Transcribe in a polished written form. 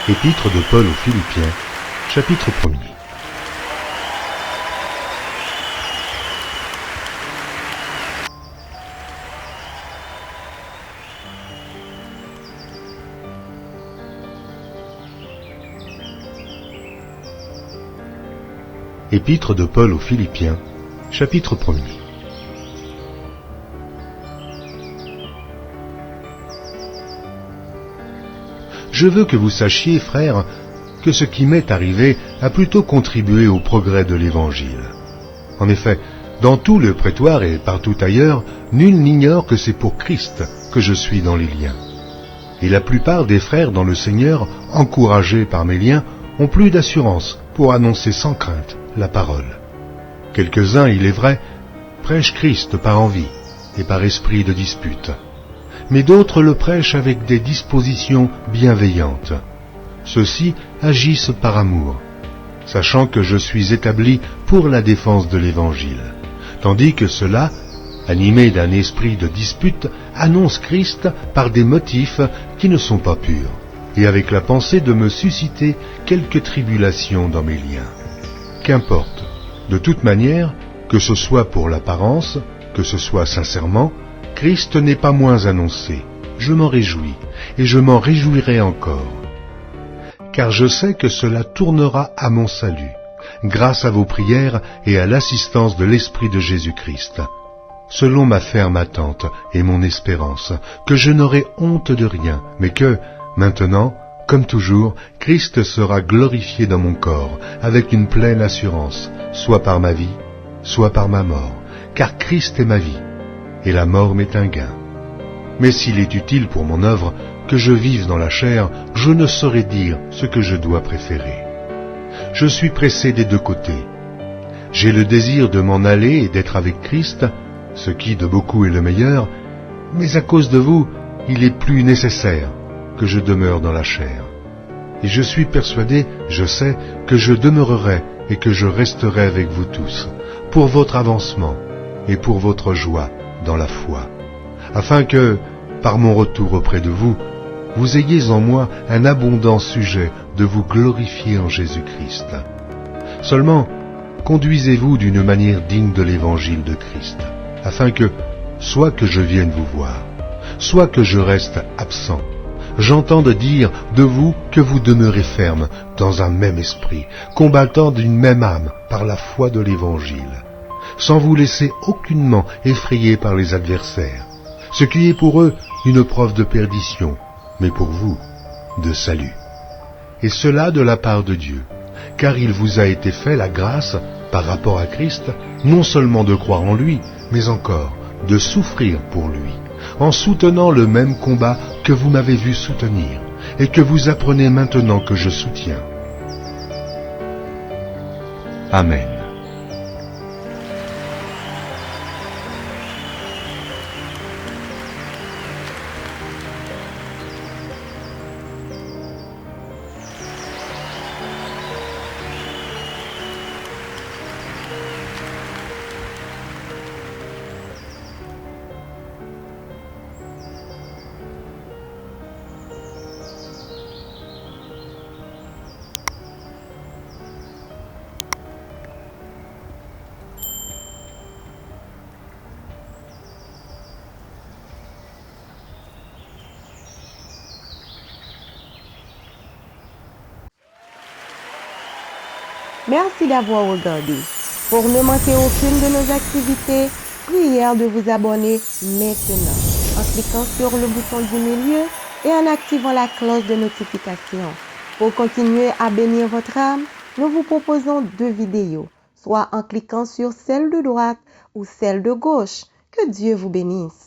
Épître de Paul aux Philippiens, chapitre 1er. Épître de Paul aux Philippiens, chapitre 1er. Je veux que vous sachiez, frères, que ce qui m'est arrivé a plutôt contribué au progrès de l'Évangile. En effet, dans tout le prétoire et partout ailleurs, nul n'ignore que c'est pour Christ que je suis dans les liens. Et la plupart des frères dans le Seigneur, encouragés par mes liens, ont plus d'assurance pour annoncer sans crainte la parole. Quelques-uns, il est vrai, prêchent Christ par envie et par esprit de dispute. Mais d'autres le prêchent avec des dispositions bienveillantes. Ceux-ci agissent par amour, sachant que je suis établi pour la défense de l'Évangile, tandis que ceux-là, animés d'un esprit de dispute, annoncent Christ par des motifs qui ne sont pas purs, et avec la pensée de me susciter quelques tribulations dans mes liens. Qu'importe, de toute manière, que ce soit pour l'apparence, que ce soit sincèrement, Christ n'est pas moins annoncé. Je m'en réjouis, et je m'en réjouirai encore. Car je sais que cela tournera à mon salut, grâce à vos prières et à l'assistance de l'Esprit de Jésus-Christ, selon ma ferme attente et mon espérance, que je n'aurai honte de rien, mais que, maintenant, comme toujours, Christ sera glorifié dans mon corps, avec une pleine assurance, soit par ma vie, soit par ma mort, car Christ est ma vie, et la mort m'est un gain. Mais s'il est utile pour mon œuvre que je vive dans la chair, je ne saurais dire ce que je dois préférer. Je suis pressé des deux côtés. J'ai le désir de m'en aller et d'être avec Christ, ce qui de beaucoup est le meilleur, mais à cause de vous, il est plus nécessaire que je demeure dans la chair. Et je suis persuadé, je sais, que je demeurerai et que je resterai avec vous tous, pour votre avancement et pour votre joie dans la foi, afin que, par mon retour auprès de vous, vous ayez en moi un abondant sujet de vous glorifier en Jésus-Christ. Seulement, conduisez-vous d'une manière digne de l'Évangile de Christ, afin que, soit que je vienne vous voir, soit que je reste absent, j'entende dire de vous que vous demeurez ferme dans un même esprit, combattant d'une même âme par la foi de l'Évangile, sans vous laisser aucunement effrayer par les adversaires, ce qui est pour eux une preuve de perdition, mais pour vous, de salut. Et cela de la part de Dieu, car il vous a été fait la grâce, par rapport à Christ, non seulement de croire en lui, mais encore de souffrir pour lui, en soutenant le même combat que vous m'avez vu soutenir, et que vous apprenez maintenant que je soutiens. Amen. Merci d'avoir regardé. Pour ne manquer aucune de nos activités, prière de vous abonner maintenant en cliquant sur le bouton du milieu et en activant la cloche de notification. Pour continuer à bénir votre âme, nous vous proposons 2 vidéos, soit en cliquant sur celle de droite ou celle de gauche. Que Dieu vous bénisse.